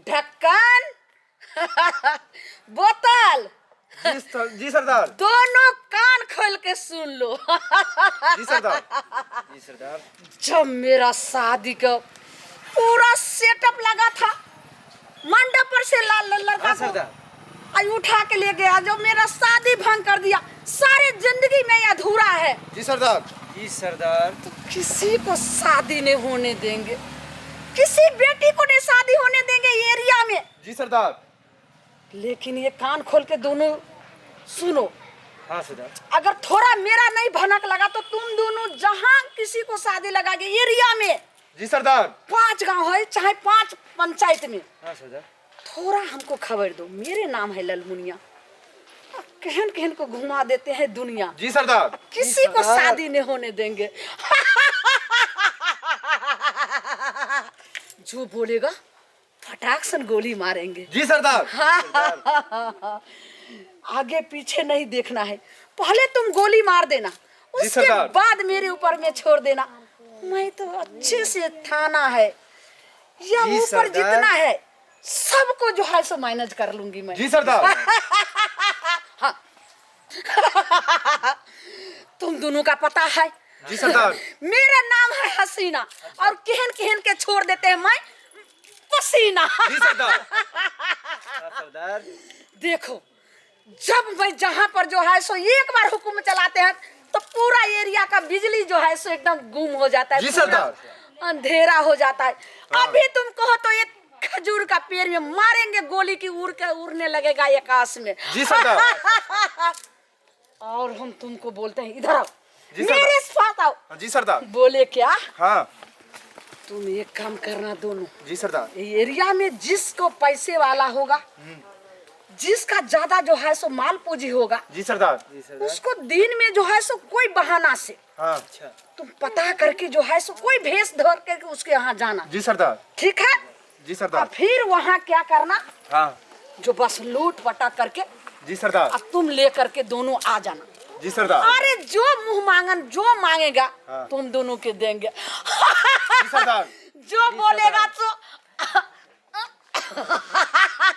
ढक्कन बोतल। जी सरदार। दोनों कान खोल के सुन लो। जी सरदार। जी सरदार। जब मेरा शादी का पूरा सेटअप लगा था, मंडप पर से लड़का को आई उठा के ले गया, जो मेरा शादी भंग कर दिया, सारी जिंदगी में अधूरा है। जी सरदार। जी सरदार। तो किसी को शादी नहीं होने देंगे, किसी बेटी को नहीं शादी होने देंगे एरिया में। जी सरदार। लेकिन ये कान खोल के दोनों सुनो। हाँ सरदार। अगर थोड़ा मेरा नहीं भनक लगा तो तुम दोनों जहां किसी को शादी लगागे एरिया में, जी सरदार। 5 गांव है चाहे 5 पंचायत में, हाँ सरदार। थोड़ा हमको खबर दो। मेरे नाम है ललमुनिया, कहन कहन को घुमा देते हैं दुनिया। जी सरदार। किसी को शादी नहीं होने देंगे। जो बोलेगा फटाक से गोली मारेंगे। जी सरदार। आगे पीछे नहीं देखना है, पहले तुम गोली मार देना, उसके बाद मेरे ऊपर में छोड़ देना। मैं तो अच्छे से थाना है या ऊपर जितना है सबको जो है सो मैनेज कर लूंगी मैं। जी सरदार। हाँ। तुम दोनों का पता है? जी सरदार। मेरा नाम है हसीना और कहन कहन के छोड़ देते हैं मैं पसीना। जी सरदार। सरदार। देखो, जब मैं जहाँ पर जो है सो एक बार हुक्म चलाते हैं तो पूरा एरिया का बिजली जो है सो एकदम गुम हो जाता है। जी सरदार। अंधेरा हो जाता है। अभी तुम कहो तो ये खजूर का पेड़ में मारेंगे गोली की, उड़ के उड़ने लगेगा आकाश में। जी सरदार। और हम तुमको बोलते हैं इधर आओ, मेरे साथ आओ। जी सरदार। बोले क्या? हाँ। तुम एक काम करना दोनों, जी सरदार। एरिया में जिसको पैसे वाला होगा, जिसका ज्यादा जो है सो माल पूंजी होगा, जी सरदार, उसको दिन में जो है सो कोई बहाना से हाँ तुम पता करके जो है सो कोई भेष धर के उसके यहाँ जाना। जी सरदार। ठीक है? जी सरदार। फिर वहाँ क्या करना, हाँ जो बस लूट पटाक करके जी सरदार। अब तुम ले करके दोनों आ जाना। जी सरदार। अरे जो मुंह मांगन जो मांगेगा हाँ। तुम दोनों के देंगे। जी सरदार। जो बोलेगा तो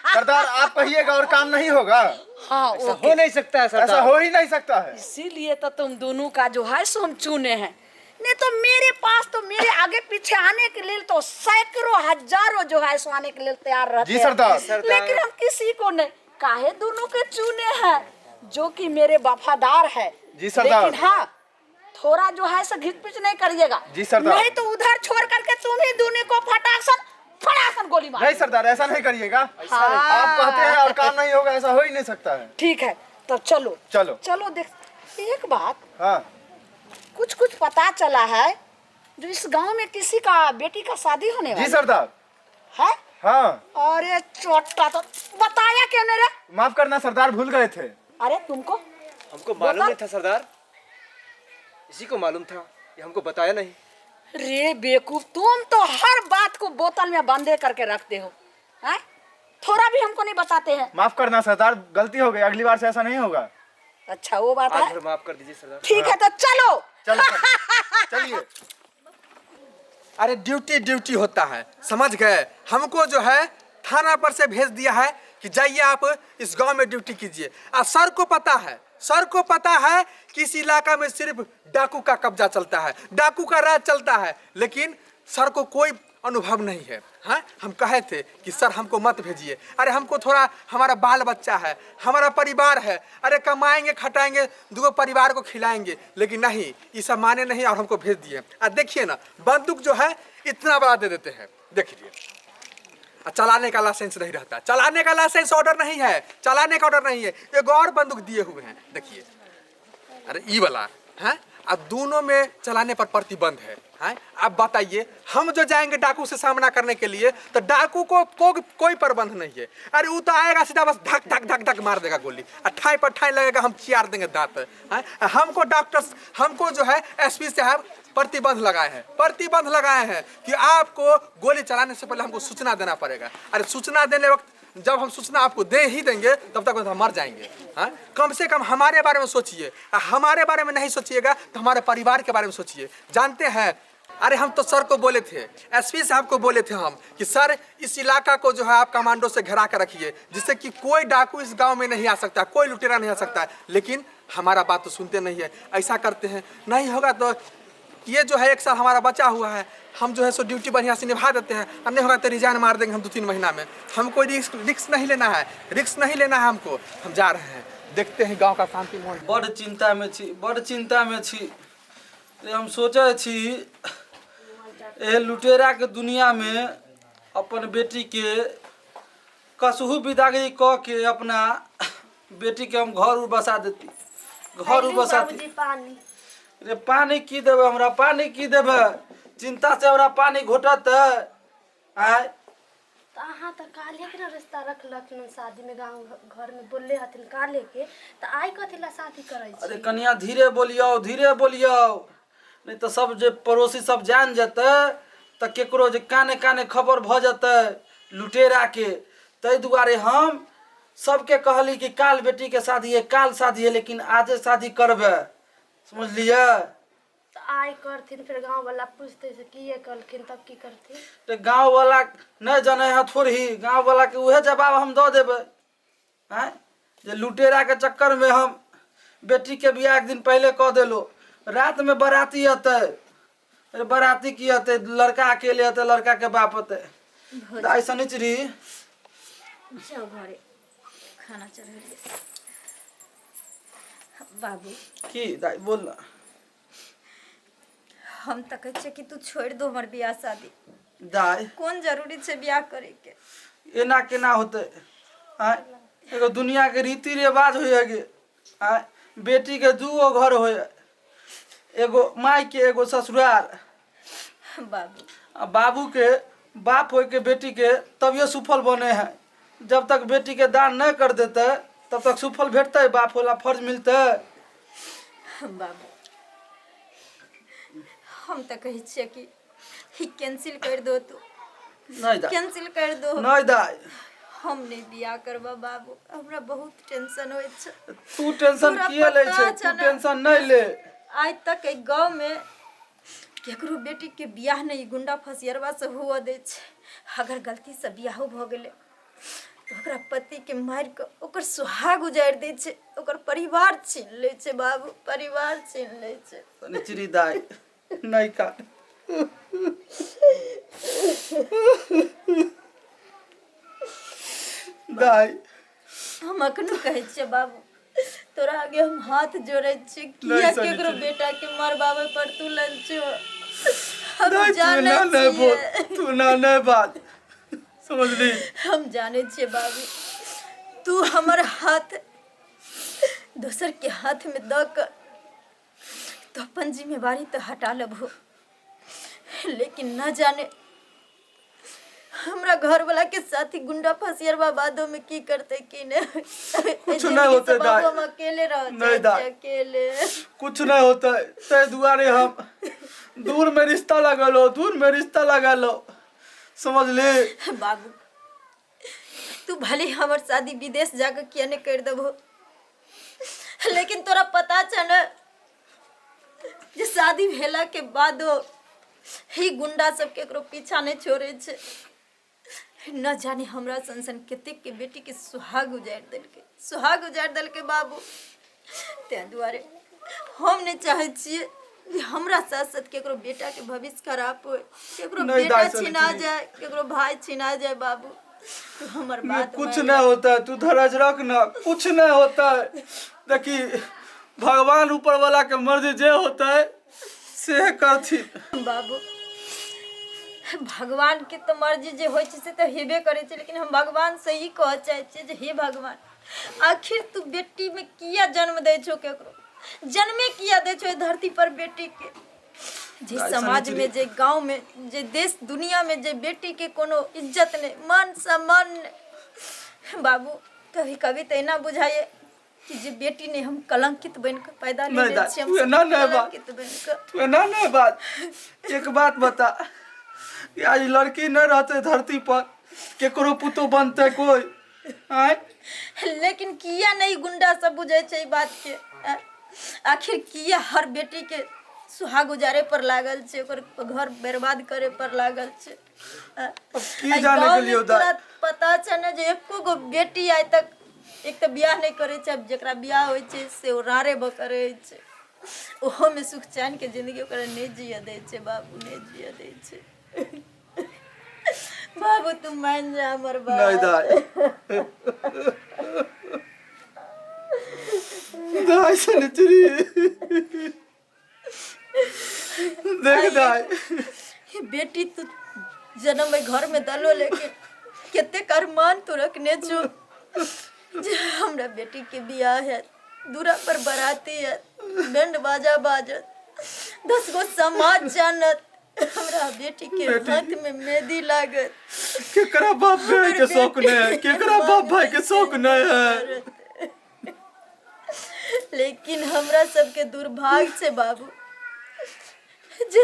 सरदार आप कहिएगा और काम नहीं होगा। हाँ, ऐसा हो नहीं सकता है सरदार। ऐसा हो ही नहीं सकता है। इसीलिए तो तुम दोनों का जो है सो हम चुने हैं। नहीं तो मेरे पास तो मेरे आगे पीछे आने के लिए तो सैकड़ों हजारों जो है सो आने के लिए तैयार रहते हैं। जी सरदार। लेकिन हम किसी को नहीं, काहे दोनों के चुने हैं जो कि मेरे वफादार है। जी सरदार। लेकिन हाँ, थोड़ा जो है सो घिच पिच नहीं करिएगा। जी सरदार। नहीं तो उधर छोड़ करके तुम ही दोनों को फटासन गोली मार। नहीं सरदार ऐसा नहीं करिएगा। हाँ। आप कहते हैं और काम नहीं होगा, ऐसा हो ही नहीं सकता है। ठीक है तो चलो चलो चलो। देख एक बात, हाँ कुछ कुछ पता चला है जो इस गांव में किसी का बेटी का शादी होने वाला जी सरदार। है। हाँ अरे चोटा तो बताया क्यों नहीं रे? माफ करना सरदार, भूल गए थे। अरे तुमको हमको मालूम नहीं था सरदार, इसी को मालूम था, ये हमको बताया नहीं। रे बेवकूफ, तुम तो हर बात को बोतल में बंदे करके रखते हो, हैं? थोड़ा भी हमको नहीं बताते हैं। माफ करना सरदार, गलती हो गई, अगली बार से ऐसा नहीं होगा। अच्छा वो बात है, आज माफ कर दीजिए सरदार। ठीक है तो चलो चलो चलिए। अरे ड्यूटी ड्यूटी होता है, समझ गए। हमको जो है थाना पर से भेज दिया है कि जाइए आप इस गांव में ड्यूटी कीजिए। और सर को पता है, सर को पता है कि इस इलाका में सिर्फ डाकू का कब्जा चलता है, डाकू का राज चलता है, लेकिन सर को कोई अनुभव नहीं है। हाँ, हम कहे थे कि सर हमको मत भेजिए। अरे हमको थोड़ा, हमारा बाल बच्चा है, हमारा परिवार है, अरे कमाएंगे खटाएंगे, 2 परिवार को खिलाएंगे, लेकिन नहीं, ये सब माने नहीं और हमको भेज दिए। और देखिए ना, बंदूक जो है इतना बड़ा दे देते हैं, देखिए। चलाने का लाइसेंस नहीं रहता, चलाने का लाइसेंस ऑर्डर नहीं है, चलाने का ऑर्डर नहीं है। एक और बंदूक दिए हुए हैं, देखिए। अरे ई वाला है, अब दोनों में चलाने पर प्रतिबंध है। अब बताइए, हम जो जाएंगे डाकू से सामना करने के लिए, तो डाकू को कोई प्रबंध नहीं है। अरे वो तो आएगा सीधा बस धक धक धक धक मार देगा गोली, अठाई पर अठाई लगेगा, हम चियार देंगे दांत। हमको डॉक्टर, हमको जो है एसपी साहब प्रतिबंध लगाए हैं कि आपको गोली चलाने से पहले हमको सूचना देना पड़ेगा। अरे सूचना देने वक्त जब हम सूचना आपको दे ही देंगे तब तक हम मर जाएंगे। हाँ, कम से कम हमारे बारे में सोचिए। हमारे बारे में नहीं सोचिएगा तो हमारे परिवार के बारे में सोचिए। जानते हैं, अरे हम तो सर को बोले थे, एसपी साहब को बोले थे हम कि सर इस इलाका को जो है आप कमांडो से घेरा कर रखिए, जिससे कि कोई डाकू इस गांव में नहीं आ सकता, कोई लुटेरा नहीं आ सकता है। लेकिन हमारा बात तो सुनते नहीं है। ऐसा करते हैं, नहीं होगा तो ये जो है 1 साल हमारा बचा हुआ है, हम जो है सो ड्यूटी बढ़िया से निभा देते हैं, और नहीं होगा तो रिजाइन मार देंगे हम 2-3 महीना में। हम कोई रिस्क नहीं लेना है, रिस्क नहीं लेना है हमको। हम जा रहे हैं, देखते हैं गाँव का शांति माहौल। बड़ चिंता में छी, बड़ चिंता में छी। हम सोचे छी ए लुटेरा के दुनिया में अपन बेटी के कसहू विदागरी क के अपना बेटी के हम घर उर बसा देती, घर उर बसाती। रे पानी की देवे हमरा, पानी की देवे? चिंता से हमरा पानी घोटत आय। तो अहाँ तो काले के ना रिश्ता रखलखिन शादी में, गांव घर में बोलले हथिन काले के, तो आई कथी ला शादी करे छी? अरे कन्या धीरे बोलियो, धीरे बोलियो, नहीं तो सब जे पड़ोसी सब जान जते तो केकरो जे काने काने खबर भ जते लुटेरा के। तै दुआरे हम सबके कहली कि काल बेटी के शादी है, काल शादी है, लेकिन आजे शादी करबे, समझलिए? तो आई करथिन, फिर गांव वाला पूछते से किए कलखिन, तब की करथिन? तो गांव वाला नहीं जाने है थोड़ी, गांव वाला के उहे जवाब हम दे देबे। हैं जे लुटेरा के चक्कर में हम बेटी के बियाह 1 दिन पहले कह देलो, रात में बाराती आते। अरे बाराती की आते, लड़का अकेले आते, लड़का के बाप आते। दाई सनिचरी जाओ घरे खाना चढ़ाइए। बाबू की दाई बोल ना। हम तो कहे कि तू छोड़ दो हमार ब्याह शादी, दाई कौन जरूरी है ब्याह करे के? एना केना होते? आय एगो दुनिया के रीति रिवाज होय गे। आय बेटी के 2 घर होय, एगो माई के एगो ससुराल। बाबू आ बाबू के बाप होय के बेटी के तभियो सुफल बने हैं। जब तक बेटी के दान नहीं कर देते तब तक सुफल भेटते, बाप वाला फर्ज मिलते। बाबू हम तो कहे कि ही कैंसिल कर दो, तू नहीं दाई, कैंसिल कर दो। नहीं दाई, हम नहीं बियाह करबा बाबू, हमरा बहुत टेंशन होय छै। तू टेंशन तोरा किए ले पता छे? छै तू ना? टेंशन नहीं ले। आज तक एक गांव में केकरो बेटी के बियाह नहीं गुंडा फसियरवा से हुआ दे छै। अगर गलती से बियाह भ गेले तो ओकरा पति के मार के ओकर सुहाग उजाड़ दे छै, ओकर परिवार छीन ले छै बाबू, परिवार छीन ले छै। सनिचरी दाई नहीं काट। दाई हम अखनो कहे छियै बाबू, तोरा आगे हम हाथ जोड़े छियै, किया केकरो बेटा के मरबावे पर तू लंचो। हम दाई जाने तू ना बोल, छियै, तू ना बात, समझली? हम जाने छियै बाबू, तू हमर हाथ दोसर के हाथ में द कर तो अपन जिम्मेवारी तो हटा लेबो, लेकिन न जाने हमरा घर वाला के साथी गुंडा फसियरवा बादों में की करते की नहीं। कुछ नहीं होते दाई, हम अकेले रह नहीं दाई, अकेले कुछ नहीं होता। ते दुआरे हम दूर में रिश्ता लगा लो, दूर में रिश्ता लगा लो, समझ ले? बाबू तू भले हमर शादी विदेश जाकर किया नहीं कर देबो, लेकिन तोरा पता छ न जे शादी भेला के बादो ही गुंडा सब केकरो पीछा नहीं छोड़े छे। न जाने हमरा संसन कतेक के बेटी के सुहाग उजाड़ देलके, सुहाग उजाड़ देलके बाबू। ते दुआरे हम नहीं चाहे छिए कि हमरा साथ साथ केकरो बेटा के भविष्य खराब हो, केकरो बेटा छिना जाए, केकरो भाई छिना जाए। बाबू तू हमर बात कुछ नहीं होता है, तू धैर्य रख ना, कुछ नहीं होता है। देखी भगवान ऊपर वाला के मर्जी जे होता है से करथी। बाबू भगवान के तो मर्जी जे होय छै से तो हेबे करे छै, लेकिन हम भगवान से ही कह चाहे छियै जे हे भगवान आखिर तू बेटी में किया जन्म दे छो, केकरो जन्मे किया दे छो धरती पर बेटी के? जे समाज में, जे गांव में, जे देश दुनिया में जे बेटी के कोनो इज्जत नहीं, मान सम्मान नहीं। बाबू कभी कभी तो ना बुझाए कि जे बेटी ने हम कलंकित बनकर पैदा ले ले छी, हम कलंकित बनकर। ना बात एक बात बता कि आज लड़की नहीं रहते धरती पर केकरो पुतो बनते कोई? आय लेकिन किया नहीं गुंडा सब बुझे छे ई बात के आखिर किया हर बेटी के सुहाग गुजारे पर लागल छे, ओकर घर बर्बाद करे पर लागल छे। की जाने के लिए तोरा पता छे ना जे एको गो बेटी आइ तक एक तो बियाह नहीं करे छे, अब जेकरा बियाह होय छे से ओरारे बकरे छे, ओहो में सुख चैन के जिंदगी ओकरा नहीं जिया दे छे बाबू, नहीं जिया दे छे। बाबू तुम मान जा हमर बात। नहीं दाई दाई सनिचरी देख दाई ये बेटी तू जन्म में घर में दलो लेके केते करमान तू रखने छो जे हमरा बेटी के बियाह है, दूरा पर बराती है, बैंड बाजा बाजत, 10 गो समाज जानत, हमरा बेटी के हाथ में मेहंदी लागत। केकरा बाप भाई के शौक नहीं है, केकरा बाप भाई के शौक नहीं है। लेकिन हमरा सबके दुर्भाग्य से बाबू जे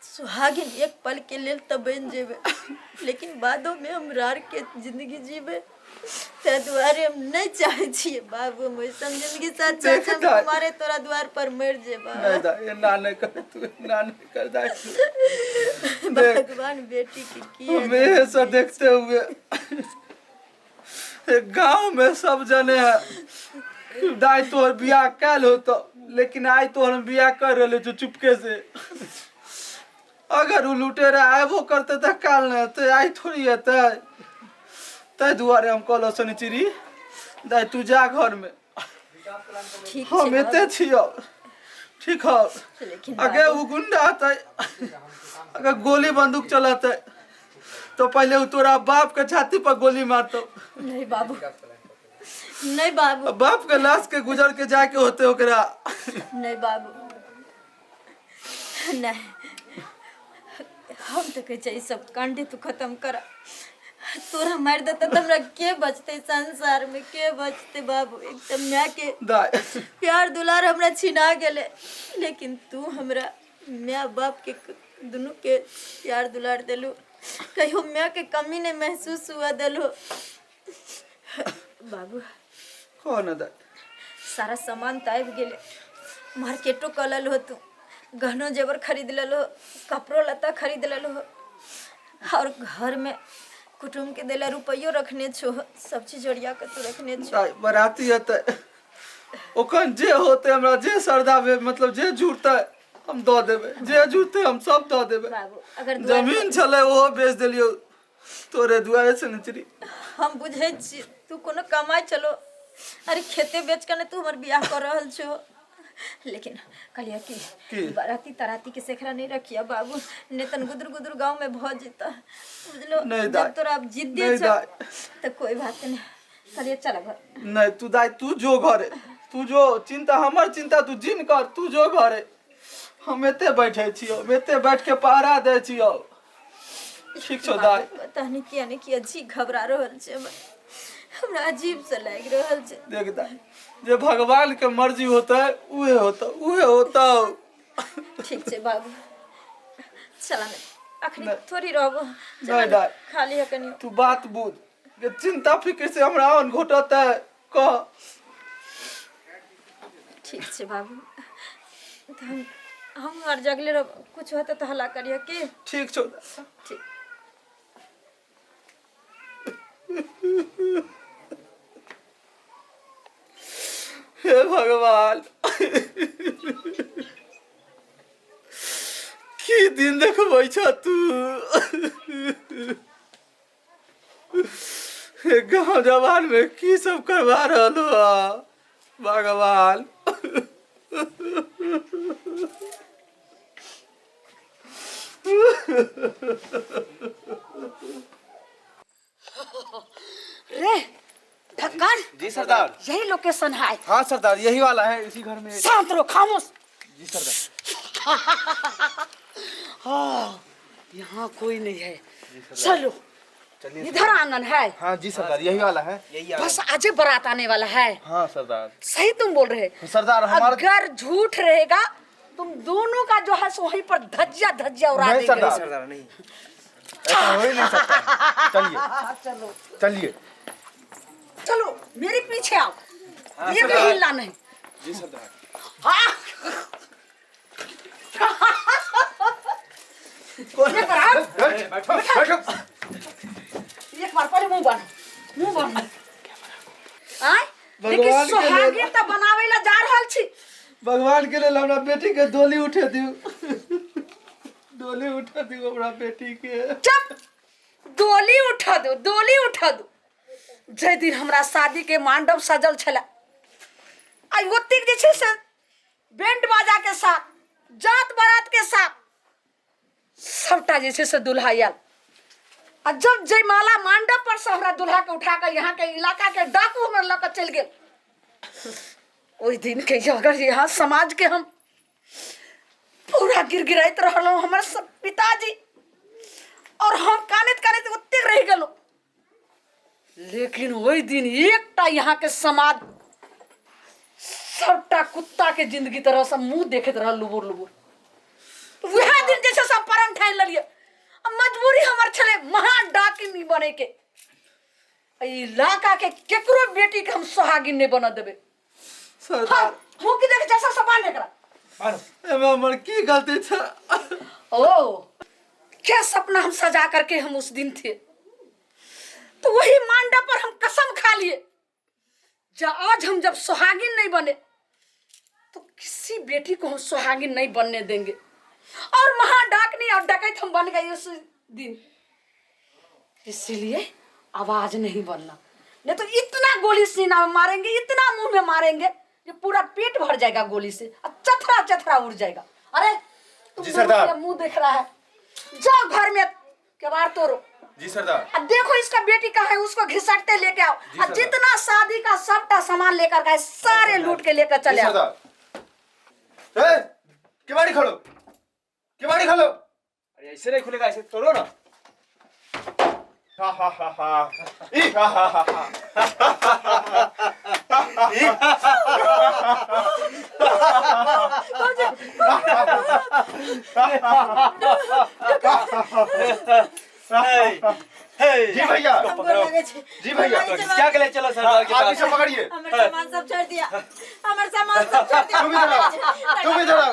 सुहागिन एक पल के लेल तो बन जेबे, लेकिन बादों में हम रार के जिंदगी जीवे, ते द्वारे हम नहीं चाहे छिए बाबू, हम ऐसा जिंदगी साथ चाहे हम हमारे तोरा द्वार पर मर जेबा। नहीं दा ये ना नहीं कर, तू ना नहीं कर दाई। भगवान बेटी की किया हमेशा देखते हुए एक गांव में सब जने है दाई तोहर बियाह कैल हो तो, लेकिन आई तोहर बियाह कर रहे जो चुपके से। अगर वो लुटेरा आबो करते तो काल न तो आई थोड़ी है तय दुआरे हम कहलो सनिचरी दाई तू जा घर में, ठीक हम एते छियो ठीक है। लेकिन अगर वो गुंडा आता अगर गोली बंदूक चलाता तो पहले वो तोरा बाप के छाती पर गोली मारतो। नहीं बाबू, नहीं बाबू, बाप के लाश के गुजर के जाके होते ओकरा। नहीं बाबू, नहीं हम तो कहे चाहिए सब कांडे तू खत्म कर, तोरा मार देता तो हमरा के बचते संसार में, के बचते बाबू। एकदम मैं के प्यार दुलार हमरा छिना गेले, लेकिन तू हमरा माँ बाप के दोनों के प्यार दुलार दिलू, कहियो मैं के कमी नहीं महसूस हुआ दिलू बाबू। कौन है सारा सामान तो आबि गेले, मार्केटो कलल हो, तू गहनो जेवर खरीद ललो, कपड़ो लत्ता खरीद ललो, और घर में कुटुम के देला रुपयो रखने छो, सब चीज ओरिया के तू रखने छो। बराती है ओकन जे होते हमरा जे सरदा में मतलब जे जुड़ते हम दो देबे, जे जुड़ते हम सब दो देबे। बाबू अगर जमीन चले वो बेच देलियो तोरे दुआरे से नचरी। हम बुझे छी तू कोनो कमाई चलो, अरे खेते बेच के ने तू हमर बियाह कर रहल छो, लेकिन कलिया की बाराती तराती के सेखरा नहीं रखिया बाबू, नेतन गुदर गुदर गांव में बहुत जीता बुझलो। जब तोरा अब जिद दे तो कोई बात नहीं, कलिया चला घर। नहीं तू दाई तू जो घरे, तू जो चिंता हमर चिंता तू जिन कर, तू जो घरे। हम एते बैठे छियो, एते बैठ के पहरा दे छियो। ठीक छो दाई। पता नहीं किया नहीं किया जी घबरा रहल छे, हमरा अजीब से लाग रहल छे। देख दाई जे भगवान के मर्जी होता है उहे होता। ठीक छे बाबू, चला ना अखनी थोड़ी रहबो, नहीं दाई खाली है कनी तू बात बुझ, के चिंता फिक्र से हमरा अन घोटता है कह। ठीक छे बाबू, तो हम हर जगले रह, कुछ होता तो हला करिया के। ठीक छो ठीक। हे भगवान की दिन देखबै छ तू। गाँव जवान में की सब करवा रहलो भगवान। रे ढक्कन, जी सरदार। यही लोकेशन है। हाँ सरदार यही वाला है, इसी घर में। शांत रहो, खामोश। जी सरदार। हाँ, यहाँ कोई नहीं है, चलो इधर आंगन है। हाँ जी सरदार यही वाला है। बस आज बारात आने वाला है। हाँ सरदार सही तुम बोल रहे सरदार। हमारा अगर झूठ रहेगा तुम दोनों का जो है सो वहीं पर धज्जिया धज्जिया उड़ा नहीं देंगे। सरदार नहीं, ऐसा हो ही नहीं सकता। चलिए चलो चलिए। चलो मेरे पीछे आओ, ये कहीं हिलना नहीं। जी सरदार। हाँ। एक बार आओ। बैठो बैठो। एक बार पहले मुंह बंद। आय लेकिन भगवान के सोहागिन त बनावे ला जा रहल छी। भगवान के लिए हमरा बेटी के डोली उठे दियो। डोली उठा दियो हमरा बेटी के। चुप, डोली उठा दो। जे दिन हमरा शादी के मंडप सजल छला, आई ओतिक जे छै से बैंड बाजा के साथ, जात बारात के साथ सबटा जे छै से दुल्हा आयल। आ जब जयमाला मंडप पर से हमरा दुल्हा के उठा के यहाँ के इलाका के डाकू हमर लऽ के चल गेल, ओहि दिन के अगर यहाँ समाज के हम पूरा गिरगिराइत रहलहुँ, हमर सब पिताजी और हम कानैत ओतेक रह गेलहुँ। लेकिन वही दिन एकटा यहाँ के समाज सबटा कुत्ता के जिंदगी तरह से मुंह देखैत रहल लुबुर। वह दिन जैसे सब परम ठानि लेलिए। मजबूरी हमर छले महान डाकिनी बने के। इलाका के केकरो बेटी के हम सोहागिन नहीं बना देबे। सरदार मुंह की देख जैसा सपान एकरा। एमे हमर की गलती था? ओ क्या सपना हम सजा करके हम उस दिन थे, तो वही मंडप पर हम कसम खा लिए, आज हम जब सुहागिन नहीं बने तो किसी बेटी को हम सुहागिन नहीं बनने देंगे। और महाडाकनी और डकैत हम बन गए उस दिन। इसीलिए आवाज नहीं बनना, नहीं तो इतना गोली सीना में मारेंगे, इतना मुंह में मारेंगे, ये पूरा पेट भर जाएगा गोली से, चथरा उड़ जाएगा। अरे जी सरदार। मुंह देख रहा है, जाओ घर में केवाड़ तोड़ो। जी सरदार। अब देखो इसका बेटी कहाँ है, उसको घिसटते लेके आओ। और जितना शादी का सबटा सामान लेकर गए सारे लूट के लेकर चले आओ। सरदार, केवाड़ी खोलो। अरे ऐसे नहीं खुलेगा, ऐसे तोड़ो ना। हा हा हा हा। ई हा हा हा हा। जी भैया। जी भैया। क्या के लिए चलो सरदार के आप पास? इसे पकड़िए। हमारा सामान सब छोड़ दिया, हमारा सामान सब छोड़ दिया। तुम इधर आओ।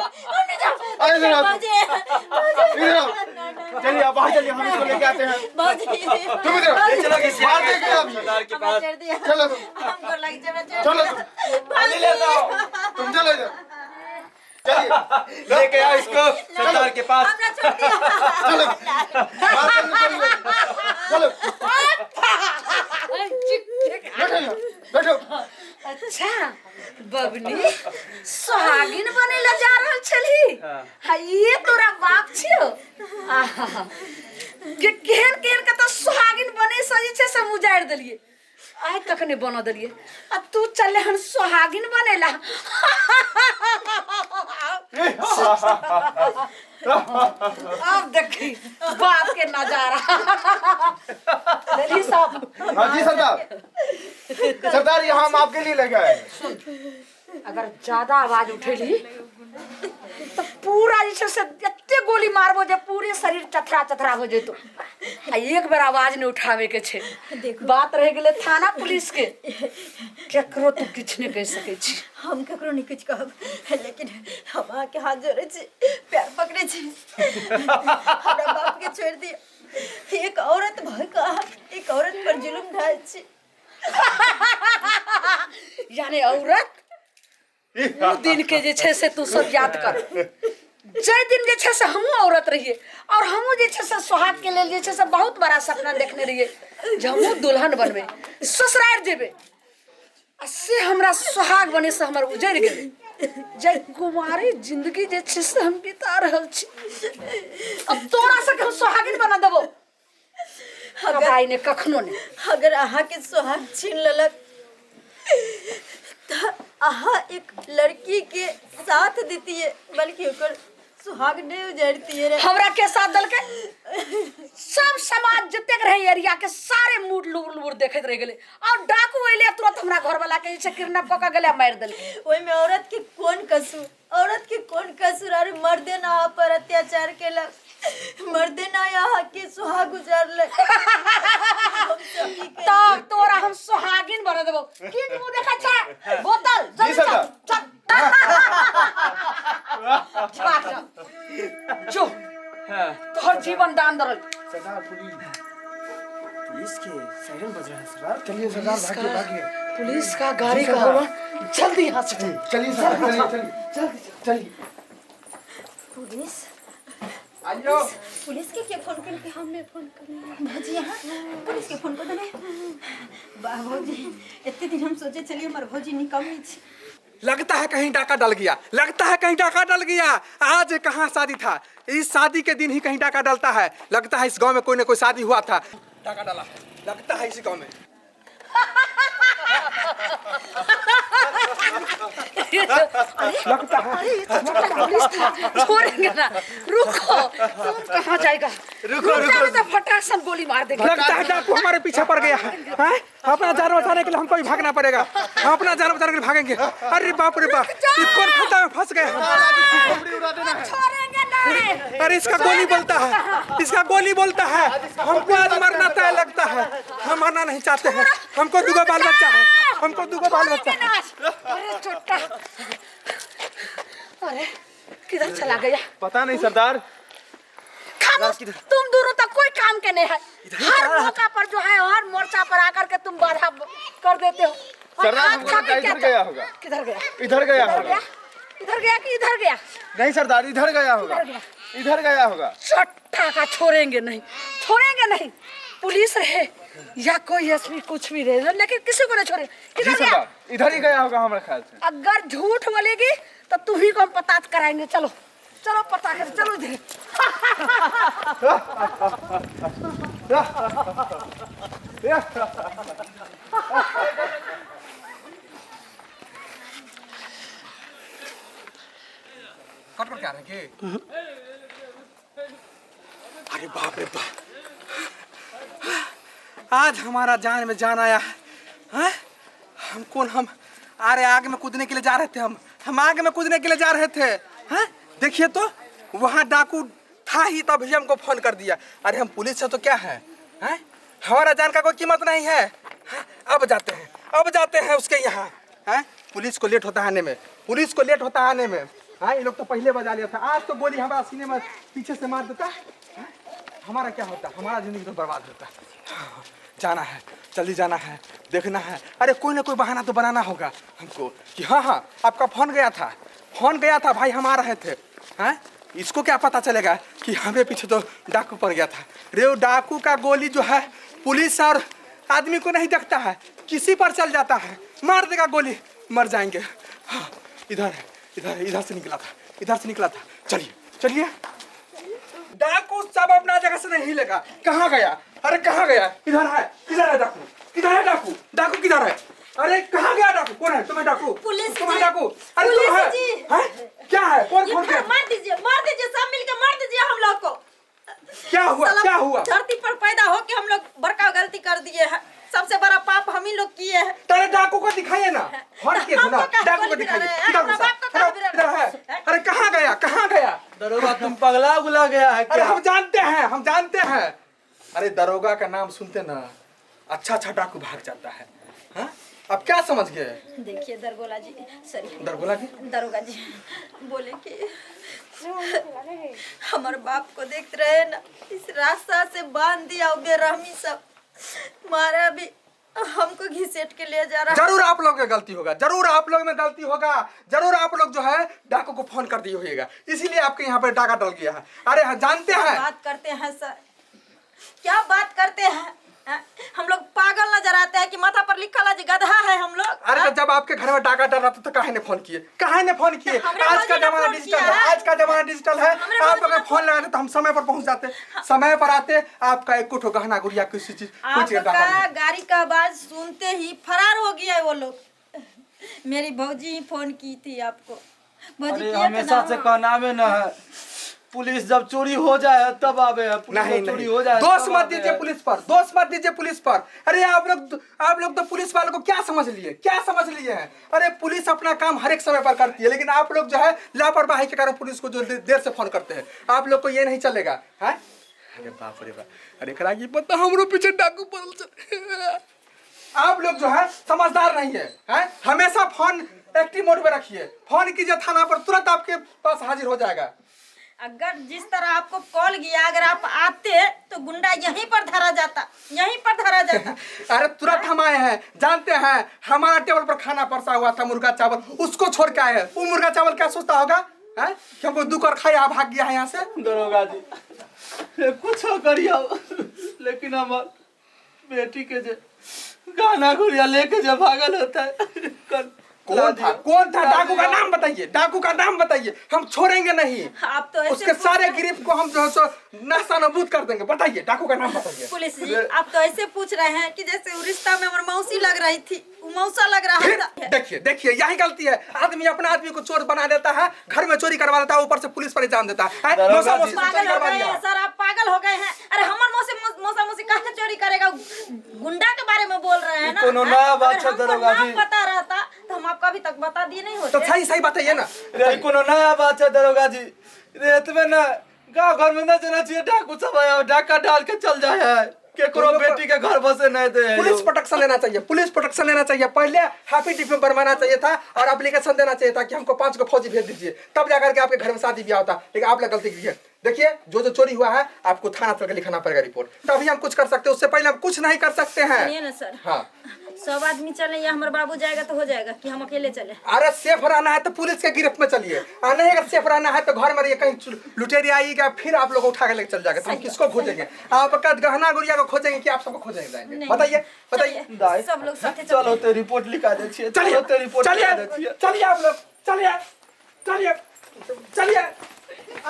अरे इधर आओ। इधर आओ। चलिए आप बाहर चलिए, हम इसको लेके आते हैं। तुम इधर आओ। चलो किसी मार देंगे आप। सरदार के पास। चलो हमको लग जाए चलो पानी ले आओ। तुम चलो इधर। चलिए लेके आओ इसको सरदार के पास। चलो मार देंगे। चलो बैठो। अच्छा बबनी सुहागिन बने ला जा रहल छली। हाँ ये तोरा बाप छियो। के केहन के तो सुहागिन बने से जे छै से उजाड़ देलिए, आइ तक नहीं बना देलिए। आ तू चले हम सुहागिन बनेला। अब देखी बाप के नजारा। दिल्ली साहब। हाँ जी सरदार। सरदार यहाँ हम आपके लिए लेके आए हैं। अगर ज्यादा आवाज उठेली तो पूरा जैसे से एते गोली मारबो जे पूरे शरीर चथरा हो जेतो। एक बार आवाज नहीं उठावे के छे। बात रह गेले थाना पुलिस के, केकरो तो किछ नहीं कह सके छी। हम केकरो नहीं कुछ कहब, लेकिन हम आके हाथ जोड़े छी, पैर पकड़े छी। हमरा बाप के छोड़ दिया। एक औरत भय का एक औरत पर जुल्म ढाई छी। यानी औरत वो दिन के जे छे से तू सब याद कर। जय दिन जे छे से हमू औरत रहिए और हमू जे छे से सुहाग के लेल जे छे से बहुत बड़ा सपना देखने रहिए जे हमू दुल्हन बनबे, ससुराल जेबे। से हमरा सुहाग बने से हमर उजड़ गेले। जय कुमारी जिंदगी जे छे से हम बिता रहल छी। अब तोरा से हम सुहागिन बना देबो। अगर ने कखनो ने अगर अहा के सुहाग छीन लेलक त अहा एक लड़की के साथ देतिए, बल्कि ओकर सुहाग नहीं उजड़ती रे। हमरा के साथ दल के सब समाज जते रहे एरिया के सारे मूड लुबुर देखत रह गेले। और डाकू अइले तुरंत हमरा घर वाला के से किडनैप क के गले मार देल। ओइ में औरत के कौन कसूर? औरत के कौन कसूर? अरे मर्दे ना पर अत्याचार केलक, मर्दे ना यहाँ के सुहाग उजाड़ ले। तब तोरा हम सुहागिन बना देबो किन मुंह देखा छा बोतल जी सरदार। चल जो तोहर जीवन दान दरल सरदार पुलिस पुलिस के सायरन बज रहा है सरदार। चलिए सरदार भागिए भागिए। पुलिस का गाड़ी का होगा जल्दी यहाँ से चलिए सरदार चलिए चलिए। पुलिस आइयो पुलिस के फोन करके हमें फोन करने भौजी यहाँ पुलिस के फोन कर देने वाह भौजी इतने दिन हम सोचे चलिए हमारे भौजी निकम्मी थी। लगता है कहीं डाका डल गया, लगता है कहीं डाका डल गया। आज कहाँ शादी था, इस शादी के दिन ही कहीं डाका डलता है। लगता है इस गांव में कोई ना कोई शादी हुआ था, डाका डाला है। लगता है इसी गांव में। लगता है अरे ये तो छोटा पुलिस था छोड़ेंगे ना रुको तुम कहाँ जाएगा रुको तो फटाक से गोली मार देगा। लगता है डाकू हमारे पीछे पड़ गया है। हैं? अपना जान बचाने के लिए हमको भी भागना पड़ेगा। हम अपना जान बचाने के लिए भागेंगे। अरे बाप रे बाप, ये कौन फंदा में फंस गए। छोड़ेंगे नहीं। अरे इसका गोली बोलता है, इसका गोली बोलता है। हमको आज मरना तय लगता है। हम मरना नहीं चाहते हैं। हमको दुगो बाल बच्चा है, हमको दुगो बाल बच्चा है। अरे छोटा अरे किधर चला गया पता नहीं सरदार। खामोश तुम दोनों तक कोई काम के नहीं है। हर मौका पर जो है हर मोर्चा पर आकर के तुम बाधा कर देते हो। और सरदार आज हमको खातिर लगता है क्या इधर गया होगा। किधर गया इधर गया इधर होगा। गया इधर गया कि इधर गया नहीं सरदार इधर गया होगा। इधर गया। इधर गया होगा। चट्टा का छोड़ेंगे नहीं पुलिस रहे या कोई एसपी कुछ भी रहे लेकिन किसी को नहीं छोड़े। जी किधर गया सरदार इधर ही गया होगा हमारे ख्याल से। अगर झूठ बोलेगी तो तू ही को हम पता कराएंगे। चलो चलो पता कर चलो इधर कट कर क्या रहे अरे बाप रे बाप, आज हमारा जान में जान आया है। हम अरे आग में कूदने के लिए जा रहे थे। हम आग में कूदने के लिए जा रहे थे। हैं? देखिए तो वहाँ डाकू था ही तब ही हमको फोन कर दिया। अरे हम पुलिस से तो क्या है, हैं? हमारा जान का कोई कीमत नहीं है। हैं? अब जाते हैं उसके यहाँ। हैं? पुलिस को लेट होता है आने में, पुलिस को लेट होता है आने में। हाँ ये लोग तो पहले बजा लिया था। आज तो गोली हमारा सीने में पीछे से मार देता। हैं? हमारा क्या होता, हमारा जिंदगी तो बर्बाद होता। जाना है, जल्दी जाना है, देखना है। अरे कोई ना कोई बहाना तो बनाना होगा हमको कि हाँ आपका फोन गया था भाई, हम आ रहे थे। हैं? इसको क्या पता चलेगा कि हमें पीछे तो डाकू पड़ गया था। रे डाकू का गोली जो है पुलिस और आदमी को नहीं देखता है, किसी पर चल जाता है, मार देगा गोली, मर जाएंगे। हाँ, इधर से निकला था। चलिए डाकू सब अपना जगह से नहीं हिलेगा। कहाँ गया? अरे कहाँ गया? इधर है डाकू किधर है? अरे कहाँ गया डाकू? कौन है? तुम्हें डाकू? पुलिस तुम्हें जी। डाकू? अरे तुम है? हैं? क्या है? कौन मार दीजिए सब मिलकर मार दीजिए हम लोग को। क्या हुआ? धरती पर पैदा हो के हम लोग बड़का गलती कर दिए हैं। सबसे बड़ा पाप हम ही लोग किए हैं। तेरे डाकू को दिखाइए ना। डाकू को दिखाइए। इधर है। अरे कहाँ गया? दरोगा तुम पगला उगला गया है अरे क्या? हम जानते हैं। अरे दरोगा का नाम सुनते ना अच्छा डाकू भाग जाता है। हाँ? अब क्या समझ गए? देखिए दरोगा जी, सॉरी दरोगा जी बोले कि हमारे बाप को देख रहे ना, इस रास्ता से बांध दिया बेरहमी सब मारा भी हमको घिसेट के ले जा रहा। जरूर आप लोग में गलती होगा, जरूर आप लोग जो है डाकू को फोन कर दिए होगा, इसीलिए आपके यहाँ पे डाका डल गया है। अरे जानते हैं बात करते हैं सर, क्या बात करते हैं? हम लोग पागल नजर आते हैं कि माथा पर लिखा है गधा है हम लोग। अरे तो जब आपके घर में डाका डर रहा था तो काहे ने फोन किए? आज का जमाना डिजिटल है। आप अगर फोन लगाते तो हम समय पर पहुंच जाते, समय पर आते। आपका एक कुछ गहना गुड़िया किसी चीज आपका गाड़ी का आवाज सुनते ही फरार हो गया है वो लोग। मेरी भौजी ही फोन की थी आपको। अरे हमेशा से कहना में न है, पुलिस जब चोरी हो जाए तब आवे है। नहीं चोरी हो जाए दोष मत दीजिए पुलिस पर। अरे आप लोग तो पुलिस वालों को क्या समझ लिए हैं? अरे पुलिस अपना काम हर एक समय पर करती है, लेकिन आप लोग जो है लापरवाही के कारण पुलिस को जो देर से फोन करते हैं। आप लोग को ये नहीं चलेगा है? अरे बाप रे बाप, अरे करा की पता हमरो पीछे डाकू पड़ल छे। आप लोग जो है समझदार नहीं है, हैं? हमेशा फोन एक्टिव मोड में रखिए। फोन कीजिए थाना पर, तुरंत आपके पास हाजिर हो जाएगा। अगर जिस तरह आपको कॉल किया, अगर आप आते तो गुंडा यहीं पर धरा जाता, यहीं पर धरा जाता। अरे तुरंत हम आए हैं, जानते हैं हमारा टेबल पर खाना परसा हुआ था मुर्गा चावल, उसको छोड़ के आए हैं। वो मुर्गा चावल क्या सोचता होगा, हैं? कि हमको दू कर खाया भाग गया है यहाँ से। दरोगा जी कुछ करियो, लेकिन हमार बेटी के जे गाना गुड़िया लेके जब भागल होता है। कौन था डाकू का नाम बताइए, डाकू का नाम बताइए, हम छोड़ेंगे नहीं। आप तो ऐसे उसके सारे गिरफ्त को हम जो है सो नास्तानाबूद कर देंगे। बताइए डाकू का नाम बताइए। पुलिस जी, आप तो ऐसे पूछ रहे हैं कि जैसे वो रिश्ता में हमारी मौसी लग रही थी, वो मौसा लग रहा था। देखिए देखिए, यही गलती है। आदमी अपना आदमी को चोर बना देता है, घर में चोरी करवा देता है, ऊपर से पुलिस पर इल्जाम देता है। मौसा मौसी से चोरी पागल हो करवा गए दिया। हैं सर, आप पागल हो गए हैं। अरे हमार मौसा मौसी काहे चोरी करेगा, गुंडा के बारे में बोल रहे हैं ना। कोनो नया बात है दरोगा जी। पता रहता तो हम आपको अभी तक बता दिए नहीं होते। तो सही सही बताइए ना। रे कोनो नया बात है दरोगा जी। रे इतने ना गाँव घर में न जाना चाहिए, डाकू सब आया डाका डाल के चल जाए है, केकरो बेटी के घर बसे नहीं दे। पुलिस प्रोटेक्शन लेना चाहिए, पुलिस प्रोटेक्शन लेना चाहिए। पहले हैप्पी डिप में बनवाना चाहिए था और एप्लीकेशन देना चाहिए था कि हमको 5 को फौजी भेज दीजिए, तब जाकर के आपके घर में शादी ब्याह होता। लेकिन आपने गलती की है। देखिए जो चोरी हुआ है आपको थाना तक लिखाना पड़ेगा रिपोर्ट, तभी हम कुछ कर सकते हैं। उससे पहले हम कुछ नहीं कर सकते हैं। सुनिए ना सर, हाँ, सब आदमी चले या हमारे बाबू जाएगा तो हो जाएगा कि हम अकेले चले? अरे सेफ रहना है तो पुलिस के गिरफ्त में चलिए, और नहीं अगर सेफ रहना है तो घर में रहिए। कहीं लुटेरी आएगा फिर आप लोग उठा के लेके चल जाएगा, तो हम किसको खोजेंगे? आपका गहना गुड़िया को खोजेंगे कि आप सबको खोजेंगे जाएंगे? नहीं। बताइए बताइए। दाई सब लोग साथे चलो ते रिपोर्ट लिखा दे छिए। चलिए चलो ते रिपोर्ट लिखा दे चलिए छिए। चलिए आप लोग चलिए चलिए चलिए।